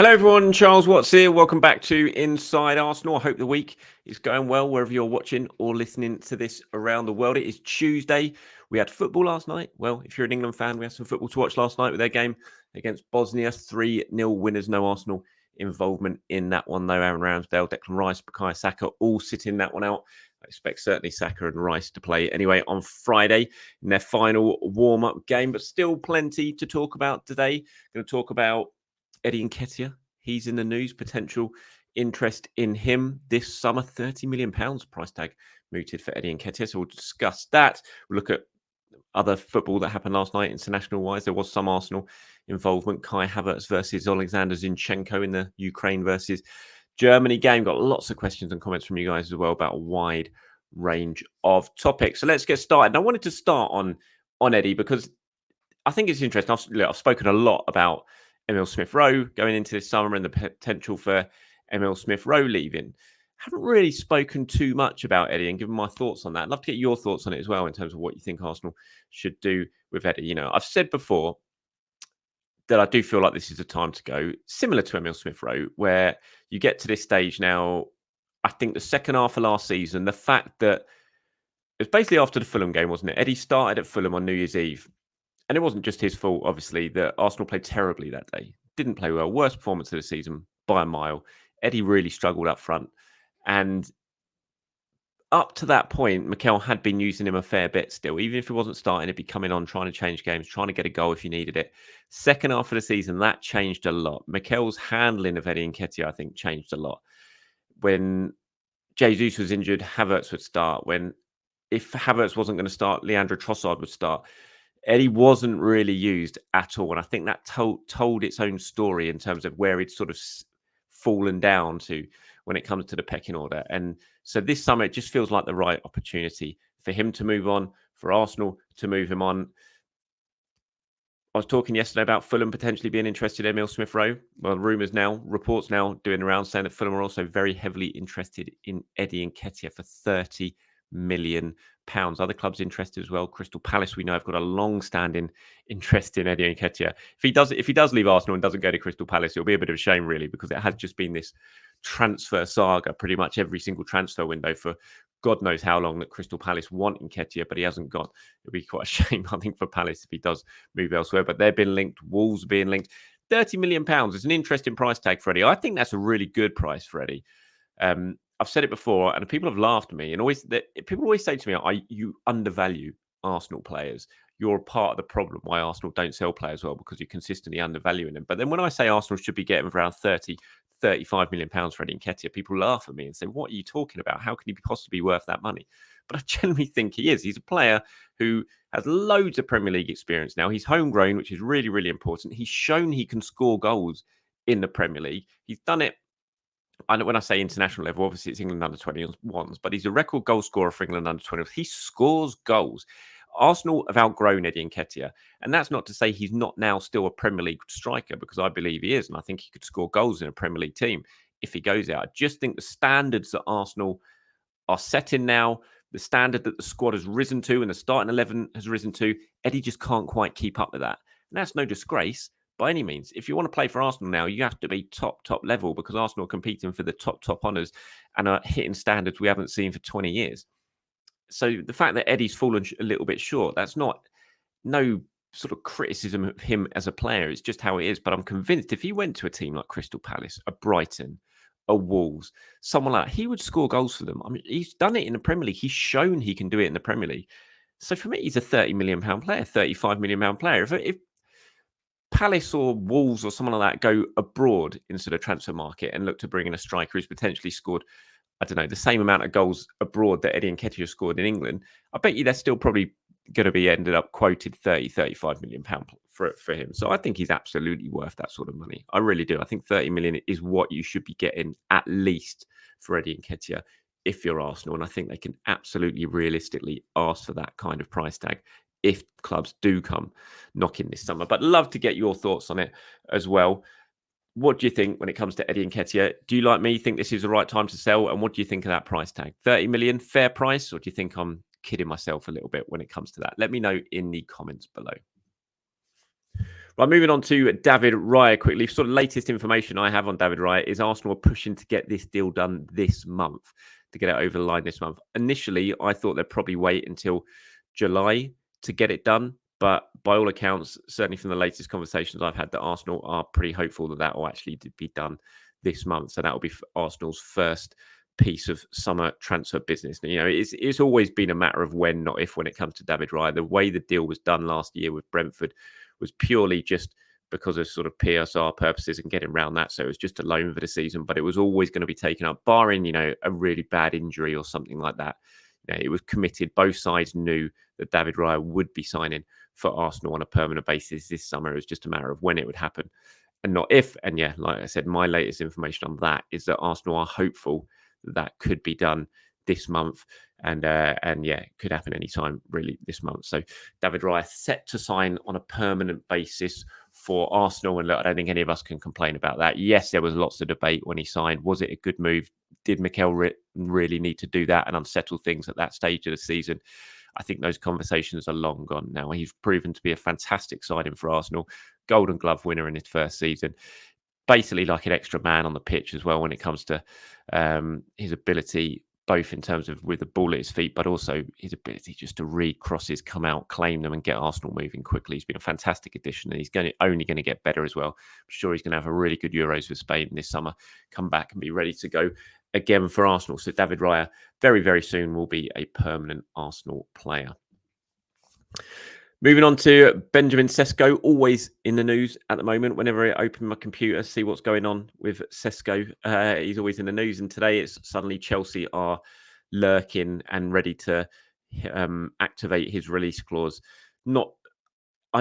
Hello, everyone. Charles Watts here. Welcome back to Inside Arsenal. I hope the week is going well wherever you're watching or listening to this around the world. It is Tuesday. We had football last night. Well, if you're an England fan, we had some football to watch last night with their game against Bosnia. 3-0 winners. No Arsenal involvement in that one, though. Aaron Ramsdale, Declan Rice, Bukayo Saka all sitting that one out. I expect certainly Saka and Rice to play anyway on Friday in their final warm-up game, but still plenty to talk about today. Going to talk about Eddie Nketiah. He's in the news. Potential interest in him this summer. £30 million price tag mooted for Eddie Nketiah. So we'll discuss that. We'll look at other football that happened last night international-wise. There was some Arsenal involvement. Kai Havertz versus Alexander Zinchenko in the Ukraine versus Germany game. Got lots of questions and comments from you guys as well about a wide range of topics. So let's get started. And I wanted to start on Eddie because I think it's interesting. I've spoken a lot about Emil Smith-Rowe going into this summer and the potential for Emil Smith-Rowe leaving. Haven't really spoken too much about Eddie and given my thoughts on that. I'd love to get your thoughts on it as well in terms of what you think Arsenal should do with Eddie. You know, I've said before that I do feel like this is a time to go, similar to Emil Smith-Rowe, where you get to this stage now. I think the second half of last season, the fact that it was basically after the Fulham game, wasn't it? Eddie started at Fulham on New Year's Eve. And it wasn't just his fault, obviously, that Arsenal played terribly that day. Didn't play well. Worst performance of the season by a mile. Eddie really struggled up front. And up to that point, Mikel had been using him a fair bit still. Even if he wasn't starting, he'd be coming on, trying to change games, trying to get a goal if he needed it. Second half of the season, that changed a lot. Mikel's handling of Eddie Nketiah, I think, changed a lot. When Jesus was injured, Havertz would start. If Havertz wasn't going to start, Leandro Trossard would start. Eddie wasn't really used at all. And I think that told its own story in terms of where he'd sort of fallen down to when it comes to the pecking order. And so this summer, it just feels like the right opportunity for him to move on, for Arsenal to move him on. I was talking yesterday about Fulham potentially being interested in Emil Smith-Rowe. Well, reports now doing around saying that Fulham are also very heavily interested in Eddie Nketiah for £30 million. Other clubs interested as well. Crystal Palace, we know, have got a long-standing interest in Eddie Nketiah. If he does leave Arsenal and doesn't go to Crystal Palace, it'll be a bit of a shame, really, because it has just been this transfer saga, pretty much every single transfer window for God knows how long, that Crystal Palace want Nketiah, but he hasn't got. It'll be quite a shame, I think, for Palace if he does move elsewhere. But they've been linked. Wolves being linked. £30 million is an interesting price tag for Eddie. I think that's a really good price for Eddie. I've said it before, and people have laughed at me. And people always say to me, "You undervalue Arsenal players. You're a part of the problem why Arsenal don't sell players well, because you're consistently undervaluing them." But then when I say Arsenal should be getting around 30, £35 million for Eddie Nketiah, people laugh at me and say, "What are you talking about? How can he possibly be worth that money?" But I generally think he is. He's a player who has loads of Premier League experience now. He's homegrown, which is really, really important. He's shown he can score goals in the Premier League. He's done it. I know when I say international level, obviously it's England under 21s, but he's a record goal scorer for England under 21s. He scores goals. Arsenal have outgrown Eddie Nketiah, and that's not to say he's not now still a Premier League striker, because I believe he is, and I think he could score goals in a Premier League team if he goes out. I just think the standards that Arsenal are setting now, the standard that the squad has risen to and the starting 11 has risen to, Eddie just can't quite keep up with that. And that's no disgrace by any means. If you want to play for Arsenal now, you have to be top level, because Arsenal are competing for the top honours and are hitting standards we haven't seen for 20 years. So the fact that Eddie's fallen a little bit short, that's no sort of criticism of him as a player. It's just how it is. But I'm convinced if he went to a team like Crystal Palace, a Brighton, a Wolves, someone like that, he would score goals for them. I mean, he's done it in the Premier League. He's shown he can do it in the Premier League. So for me, he's a £30 million player, £35 million player. If Palace or Wolves or someone like that go abroad into the transfer market and look to bring in a striker who's potentially scored, I don't know, the same amount of goals abroad that Eddie Nketiah scored in England, I bet you they're still probably going to be ended up quoted £30-35 million for him. So I think he's absolutely worth that sort of money. I really do. I think 30 million is what you should be getting at least for Eddie Nketiah if you're Arsenal. And I think they can absolutely realistically ask for that kind of price tag if clubs do come knocking this summer. But love to get your thoughts on it as well. What do you think when it comes to Eddie Nketiah? Do you, like me, think this is the right time to sell? And what do you think of that price tag? 30 million, fair price? Or do you think I'm kidding myself a little bit when it comes to that? Let me know in the comments below. Right, moving on to David Raya quickly. Sort of latest information I have on David Raya is Arsenal are pushing to get this deal done this month, to get it over the line this month. Initially, I thought they'd probably wait until July to get it done. But by all accounts, certainly from the latest conversations I've had, that Arsenal are pretty hopeful that that will actually be done this month. So that will be Arsenal's first piece of summer transfer business. You know, it's always been a matter of when, not if, when it comes to David Raya. The way the deal was done last year with Brentford was purely just because of sort of PSR purposes and getting around that. So it was just a loan for the season, but it was always going to be taken up, barring, you know, a really bad injury or something like that. You know, it was committed. Both sides knew that David Raya would be signing for Arsenal on a permanent basis this summer. It was just a matter of when it would happen and not if. And yeah, like I said, my latest information on that is that Arsenal are hopeful that that could be done this month. And yeah, it could happen anytime really this month. So David Raya set to sign on a permanent basis for Arsenal. And look, I don't think any of us can complain about that. Yes, there was lots of debate when he signed. Was it a good move? Did Mikel really need to do that and unsettle things at that stage of the season? I think those conversations are long gone now. He's proven to be a fantastic signing for Arsenal. Golden Glove winner in his first season. Basically like an extra man on the pitch as well when it comes to his ability, both in terms of with the ball at his feet, but also his ability just to read crosses, come out, claim them, and get Arsenal moving quickly. He's been a fantastic addition, and he's only going to get better as well. I'm sure he's going to have a really good Euros with Spain this summer, come back and be ready to go again for Arsenal. So David Raya very, very soon will be a permanent Arsenal player. Moving on to Benjamin Sesko, always in the news at the moment. Whenever I open my computer, see what's going on with Sesko, he's always in the news. And today it's suddenly Chelsea are lurking and ready to activate his release clause. I'm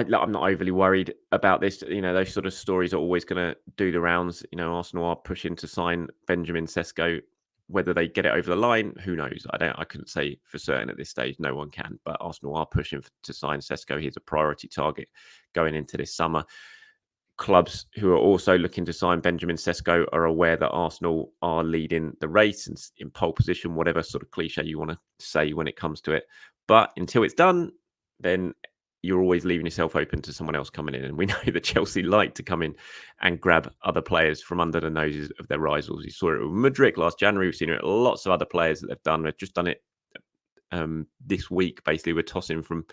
not overly worried about this. You know, those sort of stories are always going to do the rounds. You know, Arsenal are pushing to sign Benjamin Sesko. Whether they get it over the line, who knows? I couldn't say for certain at this stage. No one can. But Arsenal are pushing to sign Sesko. He's a priority target going into this summer. Clubs who are also looking to sign Benjamin Sesko are aware that Arsenal are leading the race and in pole position, whatever sort of cliche you want to say when it comes to it. But until it's done, then you're always leaving yourself open to someone else coming in. And we know that Chelsea like to come in and grab other players from under the noses of their rivals. You saw it with Madrid last January. We've seen it with lots of other players that they've done. They've just done it this week. Basically, we're tossing from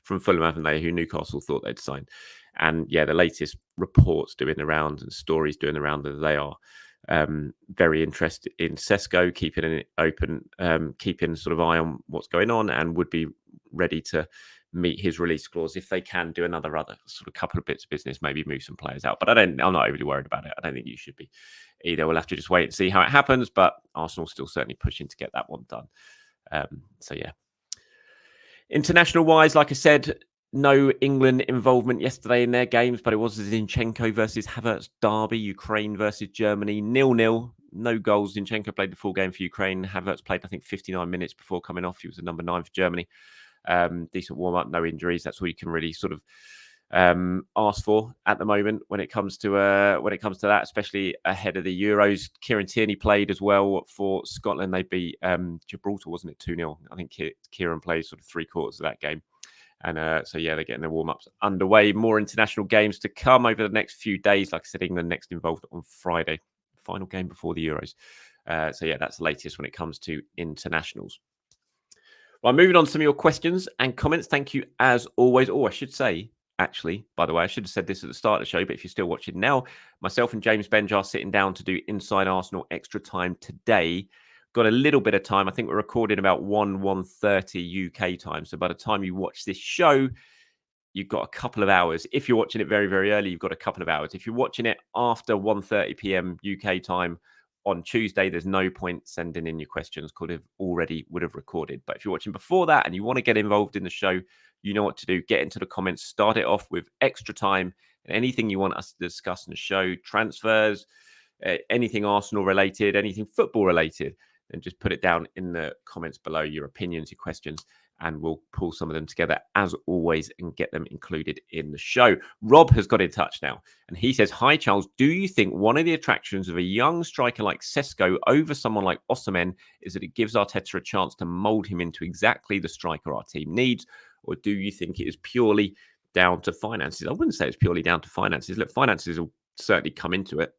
Fulham, haven't they, who Newcastle thought they'd sign. And yeah, the latest reports doing the rounds and stories doing the round that they are very interested in Sesko, keeping it open, keeping sort of eye on what's going on, and would be ready to meet his release clause if they can do another sort of couple of bits of business, maybe move some players out. But I'm not overly worried about it. I don't think you should be either. We'll have to just wait and see how it happens. But Arsenal still certainly pushing to get that one done. So yeah. International wise, like I said, no England involvement yesterday in their games, but it was Zinchenko versus Havertz derby, Ukraine versus Germany, 0-0. No goals. Zinchenko played the full game for Ukraine. Havertz played, I think, 59 minutes before coming off. He was the number 9 for Germany. Decent warm-up, no injuries. That's all you can really sort of ask for at the moment when it comes to that, especially ahead of the Euros. Kieran Tierney played as well for Scotland. They beat Gibraltar, wasn't it, 2-0? I think Kieran played sort of 3/4 of that game. And so, yeah, they're getting their warm-ups underway. More international games to come over the next few days. Like I said, England next involved on Friday. Final game before the Euros. So, yeah, that's the latest when it comes to internationals. Well, moving on to some of your questions and comments. Thank you, as always. Oh, I should say, actually, by the way, I should have said this at the start of the show, but if you're still watching now, myself and James Benj are sitting down to do Inside Arsenal Extra Time today. Got a little bit of time. I think we're recording about 1:30 UK time. So by the time you watch this show, you've got a couple of hours. If you're watching it very, very early, you've got a couple of hours. If you're watching it after 1:30 p.m. UK time on Tuesday, there's no point sending in your questions. Would have recorded. But if you're watching before that and you want to get involved in the show, you know what to do. Get into the comments. Start it off with Extra Time and anything you want us to discuss in the show. Transfers, anything Arsenal related, anything football related. Then just put it down in the comments below, your opinions, your questions, and we'll pull some of them together as always and get them included in the show. Rob has got in touch now and he says, "Hi Charles, do you think one of the attractions of a young striker like Sesko over someone like Osimhen is that it gives Arteta a chance to mould him into exactly the striker our team needs? Or do you think it is purely down to finances. I wouldn't say it's purely down to finances. Look, finances will certainly come into it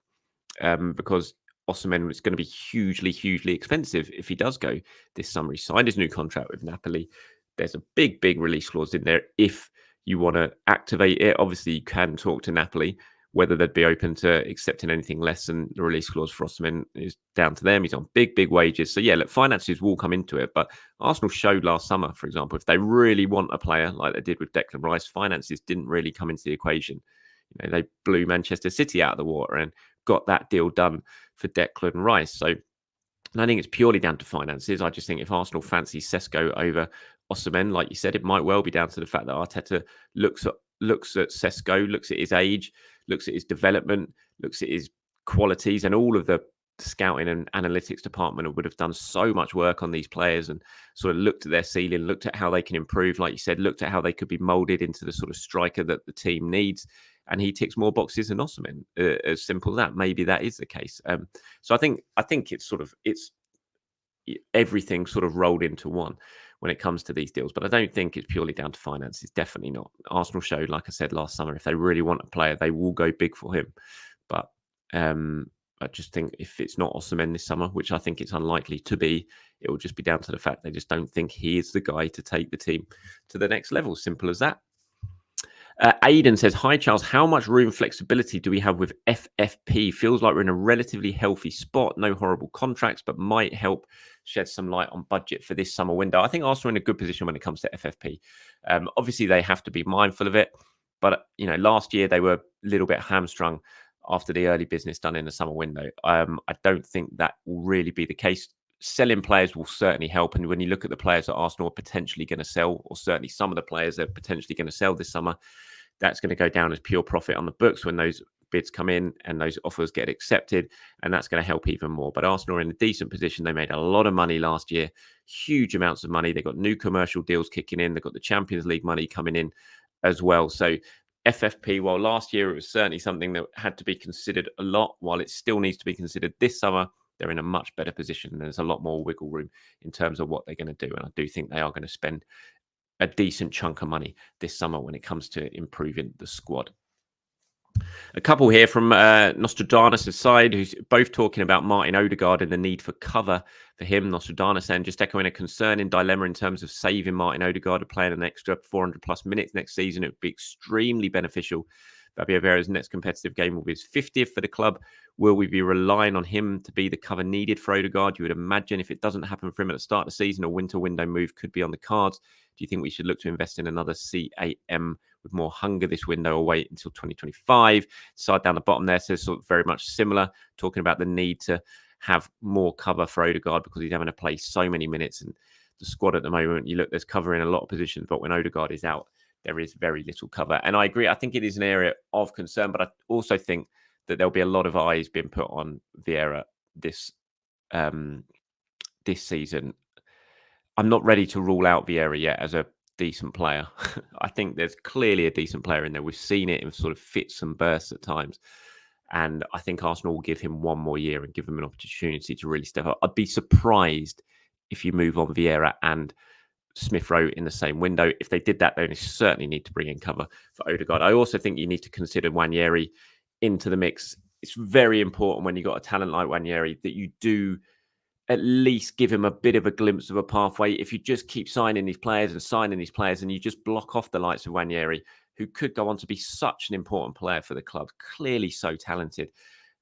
because Osimhen is going to be hugely, hugely expensive if he does go this summer. He signed his new contract with Napoli. There's a big, big release clause in there if you want to activate it. Obviously, you can talk to Napoli whether they'd be open to accepting anything less than the release clause for Osimhen is down to them. He's on big, big wages. So, yeah, look, finances will come into it. But Arsenal showed last summer, for example, if they really want a player like they did with Declan Rice, finances didn't really come into the equation. You know, they blew Manchester City out of the water and got that deal done for Declan Rice. So I think it's purely down to finances. I just think if Arsenal fancy Sesko over Osimhen, like you said, it might well be down to the fact that Arteta looks at Sesko, looks at his age, looks at his development, looks at his qualities, and all of the scouting and analytics department would have done so much work on these players and sort of looked at their ceiling, looked at how they can improve, like you said, looked at how they could be molded into the sort of striker that the team needs. And he ticks more boxes than Osimhen. As simple as that. Maybe that is the case. So I think it's everything sort of rolled into one when it comes to these deals. But I don't think it's purely down to finances. Definitely not. Arsenal showed, like I said last summer, if they really want a player, they will go big for him. But I just think if it's not Osimhen this summer, which I think it's unlikely to be, it will just be down to the fact they just don't think he is the guy to take the team to the next level. Simple as that. Aidan says, hi, Charles. How much room flexibility do we have with FFP? Feels like we're in a relatively healthy spot. No horrible contracts, but might help shed some light on budget for this summer window. I think Arsenal are in a good position when it comes to FFP. Obviously, they have to be mindful of it. But, you know, last year they were a little bit hamstrung after the early business done in the summer window. I don't think that will really be the case. Selling players will certainly help. And when you look at the players that Arsenal are potentially going to sell, or certainly some of the players they're potentially going to sell this summer, that's going to go down as pure profit on the books when those bids come in and those offers get accepted. And that's going to help even more. But Arsenal are in a decent position. They made a lot of money last year, huge amounts of money. They got new commercial deals kicking in. They've got the Champions League money coming in as well. So FFP, while last year it was certainly something that had to be considered a lot, while it still needs to be considered this summer, they're in a much better position. There's a lot more wiggle room in terms of what they're going to do. And I do think they are going to spend a decent chunk of money this summer when it comes to improving the squad. A couple here from Nostradamus' side, who's both talking about Martin Odegaard and the need for cover for him. Nostradamus saying, just echoing a concerning dilemma in terms of saving Martin Odegaard and playing an extra 400 plus minutes next season. It would be extremely beneficial. Fabio Vieira's next competitive game will be his 50th for the club. Will we be relying on him to be the cover needed for Odegaard? You would imagine if it doesn't happen for him at the start of the season, a winter window move could be on the cards. Do you think we should look to invest in another CAM with more hunger this window, or wait until 2025? Side down the bottom there says sort of very much similar, talking about the need to have more cover for Odegaard because he's having to play so many minutes. And the squad at the moment, you look, there's cover in a lot of positions, but when Odegaard is out, there is very little cover. And I agree. I think it is an area of concern, but I also think that there'll be a lot of eyes being put on Vieira this season. I'm not ready to rule out Vieira yet as a decent player. I think there's clearly a decent player in there. We've seen it in sort of fits and bursts at times. And I think Arsenal will give him one more year and give him an opportunity to really step up. I'd be surprised if you move on Vieira and Smith Rowe in the same window. If they did that, then you certainly need to bring in cover for Odegaard. I also think you need to consider Nwaneri into the mix. It's very important when you've got a talent like Nwaneri that you do at least give him a bit of a glimpse of a pathway. If you just keep signing these players and you just block off the likes of Nwaneri, who could go on to be such an important player for the club, clearly so talented.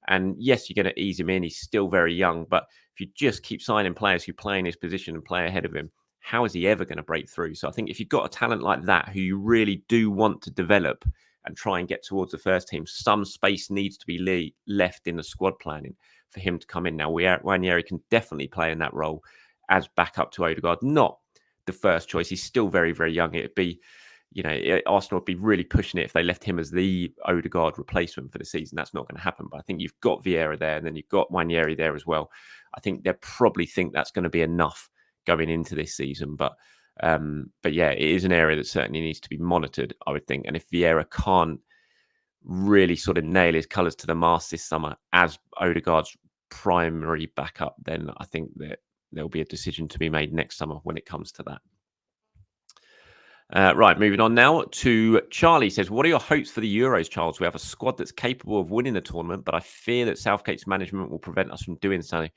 And yes, you're going to ease him in. He's still very young. But if you just keep signing players who play in his position and play ahead of him, how is he ever going to break through? So I think if you've got a talent like that who you really do want to develop and try and get towards the first team, some space needs to be left in the squad planning for him to come in. Now, Nwaneri can definitely play in that role as backup to Odegaard. Not the first choice. He's still very, very young. It'd be, Arsenal would be really pushing it if they left him as the Odegaard replacement for the season. That's not going to happen. But I think you've got Vieira there, and then you've got Nwaneri there as well. I think they probably think that's going to be enough going into this season. But yeah, it is an area that certainly needs to be monitored, I would think. And if Vieira can't really sort of nail his colours to the mast this summer as Odegaard's primary backup, then I think that there'll be a decision to be made next summer when it comes to that. Right, moving on now to Charlie. Says, what are your hopes for the Euros, Charles? We have a squad that's capable of winning the tournament, but I fear that Southgate's management will prevent us from doing so.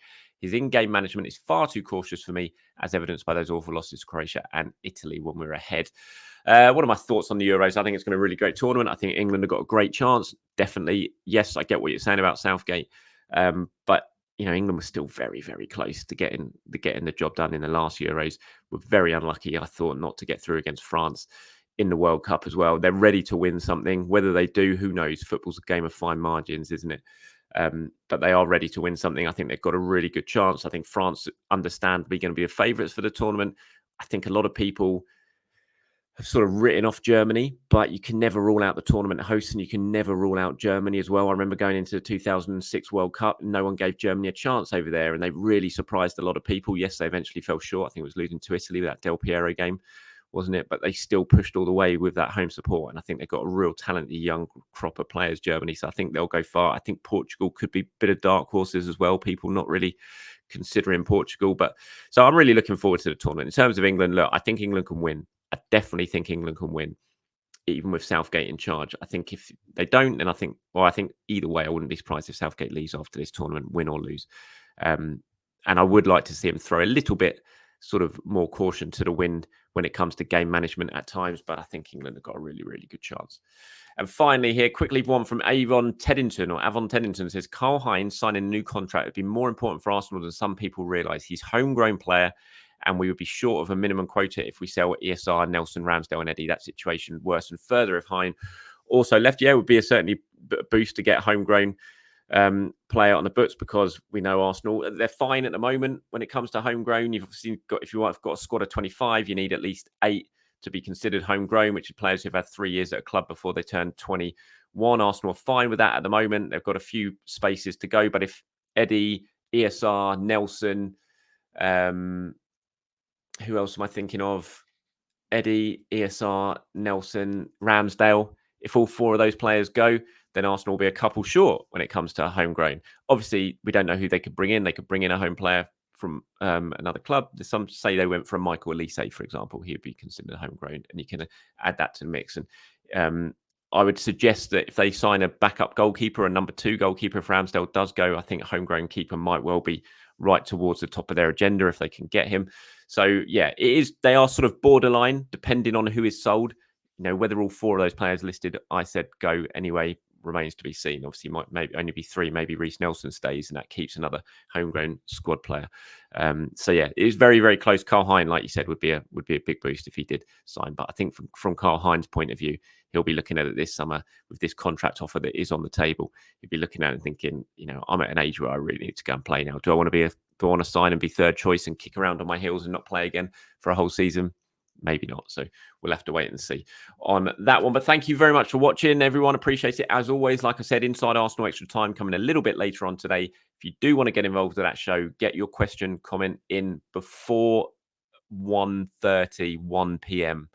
His in-game management is far too cautious for me, as evidenced by those awful losses to Croatia and Italy when we were ahead. What are my thoughts on the Euros? I think it's going to be a really great tournament. I think England have got a great chance. Definitely, yes, I get what you're saying about Southgate, but England was still very, very close to getting the job done in the last Euros. We're very unlucky, I thought, not to get through against France in the World Cup as well. They're ready to win something. Whether they do, who knows? Football's a game of fine margins, isn't it? But they are ready to win something. I think they've got a really good chance. I think France understand we're going to be the favourites for the tournament. I think a lot of people have sort of written off Germany, but you can never rule out the tournament hosts, and you can never rule out Germany as well. I remember going into the 2006 World Cup, and no one gave Germany a chance over there, and they really surprised a lot of people. Yes, they eventually fell short. I think it was losing to Italy with that Del Piero game, wasn't it? But they still pushed all the way with that home support, and I think they've got a real talented young crop of players, Germany, so I think they'll go far. I think Portugal could be a bit of dark horses as well. People not really considering Portugal, but so I'm really looking forward to the tournament. In terms of England, look, I think England can win. I definitely think England can win, even with Southgate in charge. I think if they don't, then I think either way, I wouldn't be surprised if Southgate leaves after this tournament, win or lose. And I would like to see him throw a little bit sort of more caution to the wind when it comes to game management at times. But I think England have got a really, really good chance. And finally, here, quickly, one from Avon Teddington says, Carl Hines signing a new contract would be more important for Arsenal than some people realise. He's homegrown player, and we would be short of a minimum quota if we sell ESR, Nelson, Ramsdale and Eddie. That situation worsened further if Hine also left. Yeah, it would be certainly a boost to get homegrown player on the books, because we know Arsenal, they're fine at the moment when it comes to homegrown. You've obviously got, if you've got a squad of 25, you need at least 8 to be considered homegrown, which are players who've had 3 years at a club before they turn 21. Arsenal are fine with that at the moment. They've got a few spaces to go, but if Eddie, ESR, Nelson, who else am I thinking of? Eddie, ESR, Nelson, Ramsdale. If all 4 of those players go, then Arsenal will be a couple short when it comes to homegrown. Obviously, we don't know who they could bring in. They could bring in a home player from another club. Some say they went from Michael Elise, for example. He would be considered homegrown, and you can add that to the mix. And I would suggest that if they sign a backup goalkeeper, a number 2 goalkeeper, if Ramsdale does go, I think a homegrown keeper might well be right towards the top of their agenda if they can get him. So yeah, it is. They are sort of borderline depending on who is sold. Whether all 4 of those players listed, I said go anyway, remains to be seen. Obviously, might maybe only be 3. Maybe Reece Nelson stays, and that keeps another homegrown squad player. So yeah, it is very, very close. Carl Hine, like you said, would be a big boost if he did sign. But I think from Carl Hine's point of view, he'll be looking at it this summer with this contract offer that is on the table. He'll be looking at it and thinking, I'm at an age where I really need to go and play now. Do I want to sign and be 3rd choice and kick around on my heels and not play again for a whole season? Maybe not. So we'll have to wait and see on that one. But thank you very much for watching, everyone. Appreciate it. As always, like I said, Inside Arsenal Extra Time coming a little bit later on today. If you do want to get involved with that show, get your question, comment in before 1:30, 1 p.m.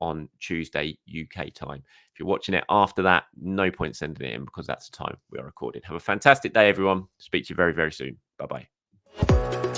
on Tuesday, UK time. If you're watching it after that, no point sending it in, because that's the time we are recording. Have a fantastic day, everyone. Speak to you very, very soon. Bye-bye.